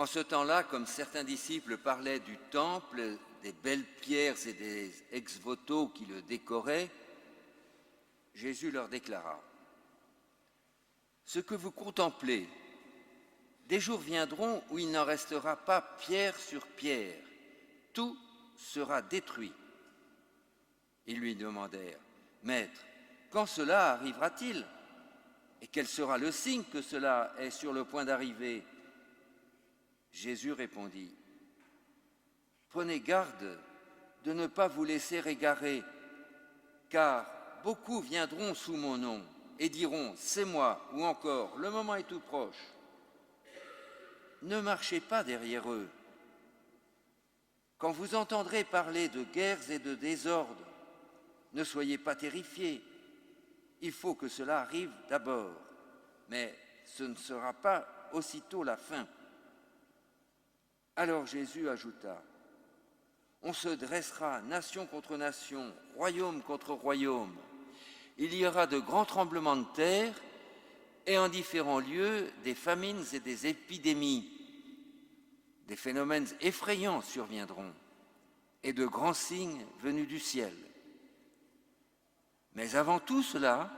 En ce temps-là, comme certains disciples parlaient du temple, des belles pierres et des ex-voto qui le décoraient, Jésus leur déclara : « Ce que vous contemplez, des jours viendront où il n'en restera pas pierre sur pierre, tout sera détruit. » Ils lui demandèrent : « Maître, quand cela arrivera-t-il ? Et quel sera le signe que cela est sur le point d'arriver ? » Jésus répondit : « Prenez garde de ne pas vous laisser égarer, car beaucoup viendront sous mon nom et diront : c'est moi, ou encore le moment est tout proche. Ne marchez pas derrière eux. Quand vous entendrez parler de guerres et de désordres, ne soyez pas terrifiés. Il faut que cela arrive d'abord, mais ce ne sera pas aussitôt la fin. » Alors Jésus ajouta : « On se dressera nation contre nation, royaume contre royaume. Il y aura de grands tremblements de terre et en différents lieux des famines et des épidémies. Des phénomènes effrayants surviendront et de grands signes venus du ciel. Mais avant tout cela,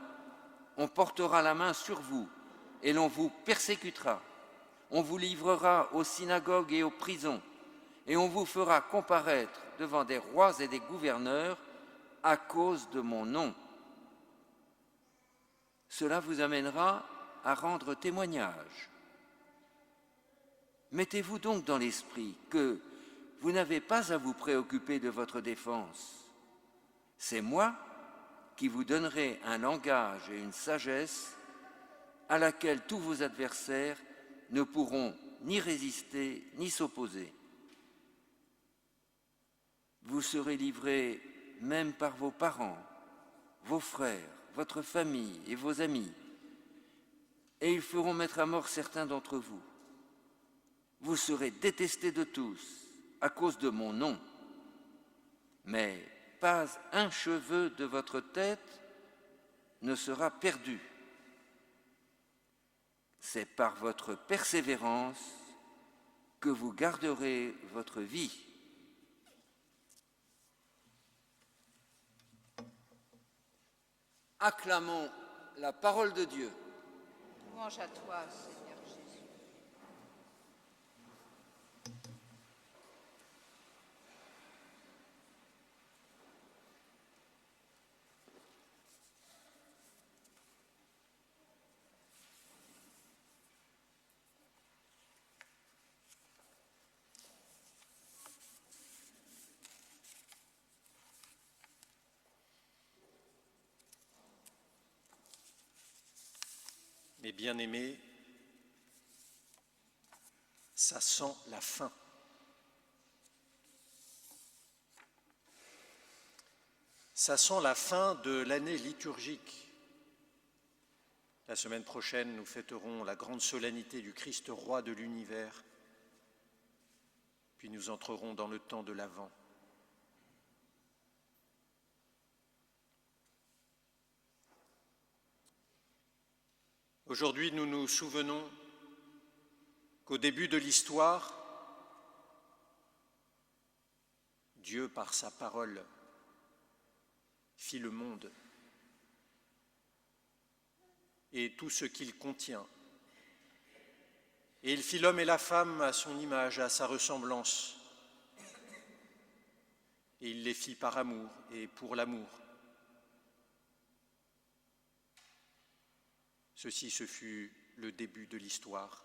on portera la main sur vous et l'on vous persécutera. On vous livrera aux synagogues et aux prisons, et on vous fera comparaître devant des rois et des gouverneurs à cause de mon nom. Cela vous amènera à rendre témoignage. Mettez-vous donc dans l'esprit que vous n'avez pas à vous préoccuper de votre défense. C'est moi qui vous donnerai un langage et une sagesse à laquelle tous vos adversaires ne pourront ni résister ni s'opposer. Vous serez livrés même par vos parents, vos frères, votre famille et vos amis, et ils feront mettre à mort certains d'entre vous. Vous serez détestés de tous à cause de mon nom, mais pas un cheveu de votre tête ne sera perdu. C'est par votre persévérance que vous garderez votre vie. » Acclamons la parole de Dieu. Louange à toi, Seigneur Jésus. Mes bien-aimés, ça sent la fin. Ça sent la fin de l'année liturgique. La semaine prochaine, nous fêterons la grande solennité du Christ roi de l'univers, puis nous entrerons dans le temps de l'Avent. Aujourd'hui, nous nous souvenons qu'au début de l'histoire, Dieu, par sa parole, fit le monde et tout ce qu'il contient. Et il fit l'homme et la femme à son image, à sa ressemblance. Et il les fit par amour et pour l'amour. Ceci, ce fut le début de l'histoire.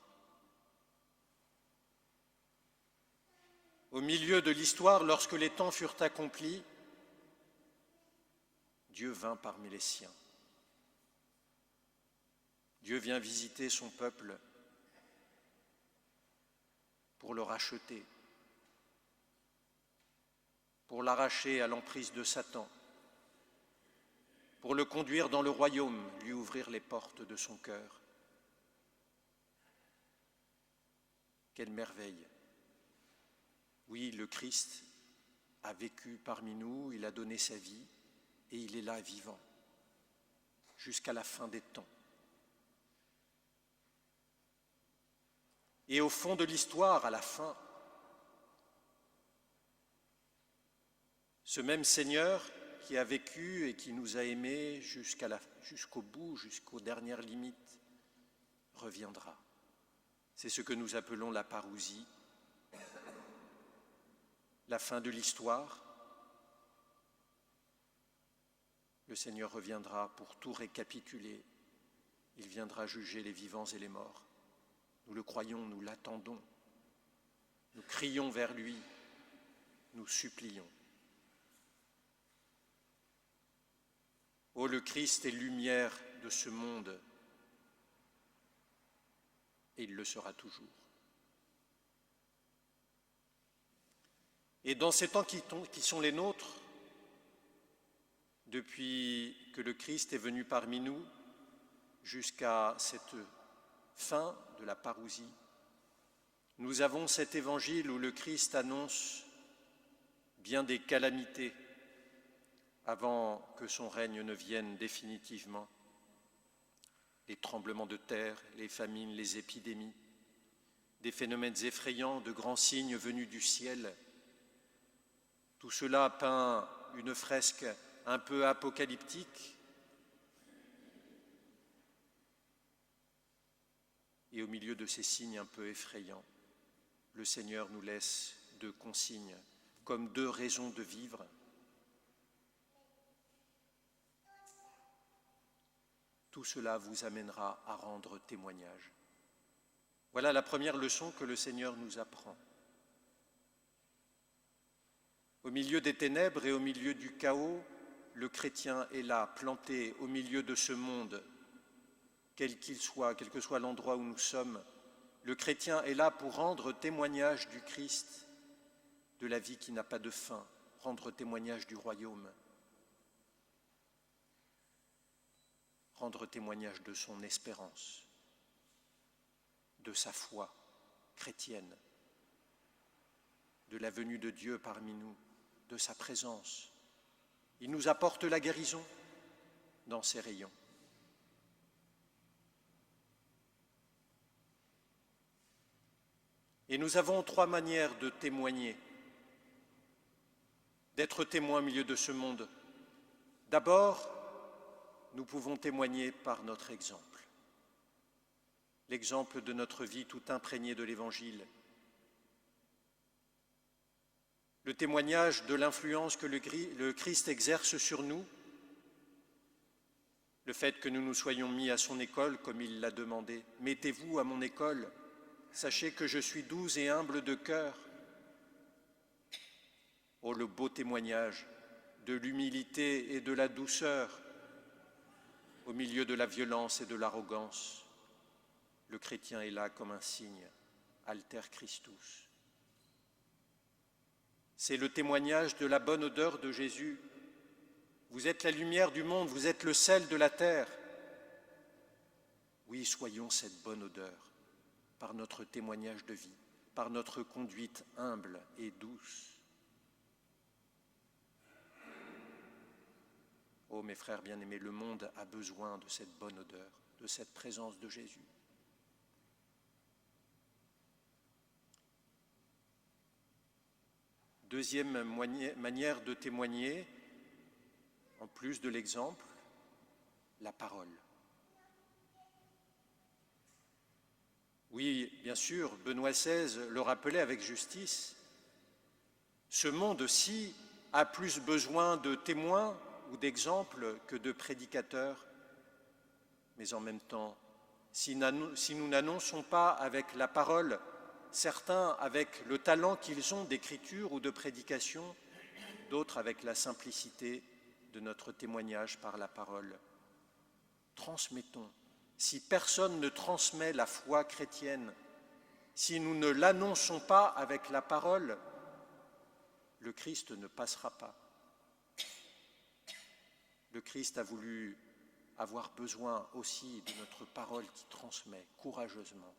Au milieu de l'histoire, lorsque les temps furent accomplis, Dieu vint parmi les siens. Dieu vient visiter son peuple pour le racheter, pour l'arracher à l'emprise de Satan, pour le conduire dans le royaume, lui ouvrir les portes de son cœur. Quelle merveille! Oui, le Christ a vécu parmi nous, il a donné sa vie et il est là vivant jusqu'à la fin des temps. Et au fond de l'histoire, à la fin, ce même Seigneur qui a vécu et qui nous a aimés jusqu'au bout, jusqu'aux dernières limites, reviendra. C'est ce que nous appelons la parousie, la fin de l'histoire. Le Seigneur reviendra pour tout récapituler. Il viendra juger les vivants et les morts. Nous le croyons, nous l'attendons. Nous crions vers lui, nous supplions. Ô le Christ est lumière de ce monde, et il le sera toujours. Et dans ces temps qui sont les nôtres, depuis que le Christ est venu parmi nous, jusqu'à cette fin de la parousie, nous avons cet évangile où le Christ annonce bien des calamités avant que son règne ne vienne définitivement. Les tremblements de terre, les famines, les épidémies, des phénomènes effrayants, de grands signes venus du ciel. Tout cela peint une fresque un peu apocalyptique. Et au milieu de ces signes un peu effrayants, le Seigneur nous laisse deux consignes, comme deux raisons de vivre. Tout cela vous amènera à rendre témoignage. Voilà la première leçon que le Seigneur nous apprend. Au milieu des ténèbres et au milieu du chaos, le chrétien est là, planté au milieu de ce monde, quel qu'il soit, quel que soit l'endroit où nous sommes. Le chrétien est là pour rendre témoignage du Christ, de la vie qui n'a pas de fin, rendre témoignage du royaume, rendre témoignage de son espérance, de sa foi chrétienne, de la venue de Dieu parmi nous, de sa présence. Il nous apporte la guérison dans ses rayons. Et nous avons trois manières de témoigner, d'être témoins au milieu de ce monde. D'abord, nous pouvons témoigner par notre exemple. L'exemple de notre vie tout imprégnée de l'Évangile. Le témoignage de l'influence que le Christ exerce sur nous. Le fait que nous nous soyons mis à son école comme il l'a demandé. « Mettez-vous à mon école, sachez que je suis doux et humble de cœur. » Oh, le beau témoignage de l'humilité et de la douceur au milieu de la violence et de l'arrogance. Le chrétien est là comme un signe, alter Christus. C'est le témoignage de la bonne odeur de Jésus. Vous êtes la lumière du monde, vous êtes le sel de la terre. Oui, soyons cette bonne odeur par notre témoignage de vie, par notre conduite humble et douce. Oh, mes frères bien-aimés, le monde a besoin de cette bonne odeur, de cette présence de Jésus. Deuxième manière de témoigner, en plus de l'exemple, la parole. Oui, bien sûr, Benoît XVI le rappelait avec justice, ce monde-ci a plus besoin de témoins ou d'exemples que de prédicateurs, mais en même temps, si nous n'annonçons pas avec la parole, certains avec le talent qu'ils ont d'écriture ou de prédication, d'autres avec la simplicité de notre témoignage par la parole. Transmettons. Si personne ne transmet la foi chrétienne, si nous ne l'annonçons pas avec la parole, le Christ ne passera pas. Le Christ a voulu avoir besoin aussi de notre parole qui transmet courageusement.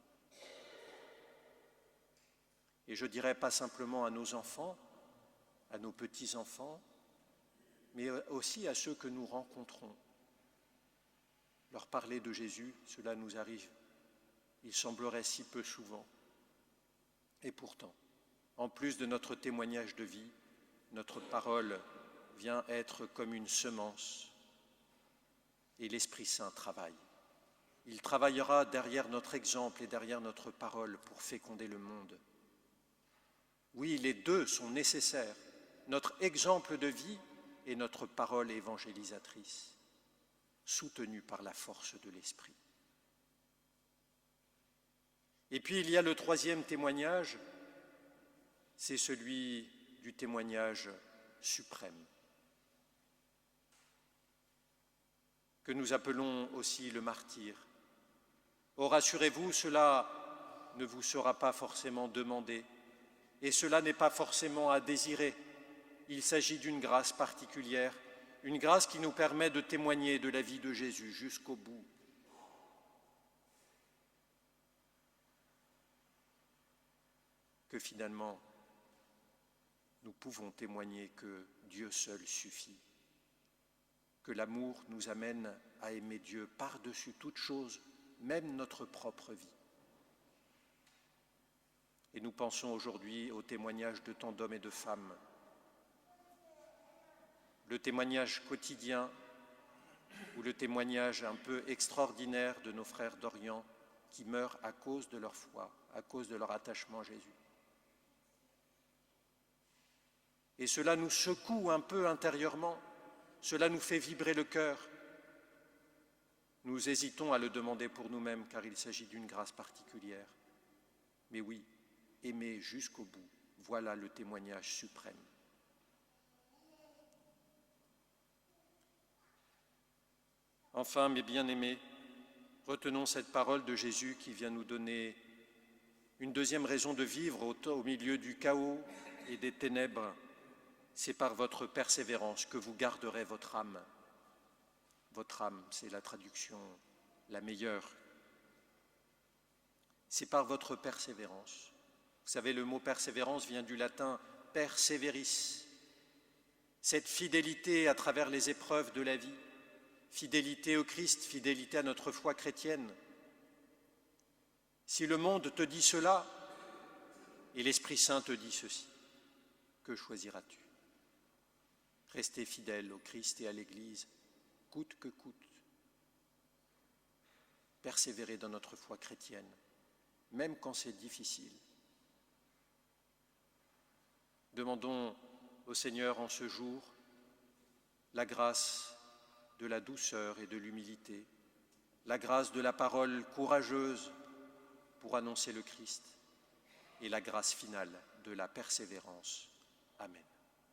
Et je dirais pas simplement à nos enfants, à nos petits-enfants, mais aussi à ceux que nous rencontrons. Leur parler de Jésus, cela nous arrive, il semblerait si peu souvent. Et pourtant, en plus de notre témoignage de vie, notre parole vient être comme une semence et l'Esprit Saint travaille. Il travaillera derrière notre exemple et derrière notre parole pour féconder le monde. Oui, les deux sont nécessaires, notre exemple de vie et notre parole évangélisatrice, soutenue par la force de l'Esprit. Et puis il y a le troisième témoignage, c'est celui du témoignage suprême, que nous appelons aussi le martyre. Oh, rassurez-vous, cela ne vous sera pas forcément demandé, et cela n'est pas forcément à désirer. Il s'agit d'une grâce particulière, une grâce qui nous permet de témoigner de la vie de Jésus jusqu'au bout. Que finalement, nous pouvons témoigner que Dieu seul suffit, que l'amour nous amène à aimer Dieu par-dessus toute chose, même notre propre vie. Et nous pensons aujourd'hui au témoignage de tant d'hommes et de femmes, le témoignage quotidien ou le témoignage un peu extraordinaire de nos frères d'Orient qui meurent à cause de leur foi, à cause de leur attachement à Jésus. Et cela nous secoue un peu intérieurement, cela nous fait vibrer le cœur. Nous hésitons à le demander pour nous-mêmes car il s'agit d'une grâce particulière. Mais oui, aimer jusqu'au bout, voilà le témoignage suprême. Enfin, mes bien-aimés, retenons cette parole de Jésus qui vient nous donner une deuxième raison de vivre au milieu du chaos et des ténèbres. C'est par votre persévérance que vous garderez votre âme. Votre âme, c'est la traduction la meilleure. C'est par votre persévérance. Vous savez, le mot persévérance vient du latin perseveris. Cette fidélité à travers les épreuves de la vie, fidélité au Christ, fidélité à notre foi chrétienne. Si le monde te dit cela et l'Esprit Saint te dit ceci, que choisiras-tu ? Rester fidèle au Christ et à l'Église, coûte que coûte. Persévérer dans notre foi chrétienne, même quand c'est difficile. Demandons au Seigneur en ce jour la grâce de la douceur et de l'humilité, la grâce de la parole courageuse pour annoncer le Christ et la grâce finale de la persévérance. Amen.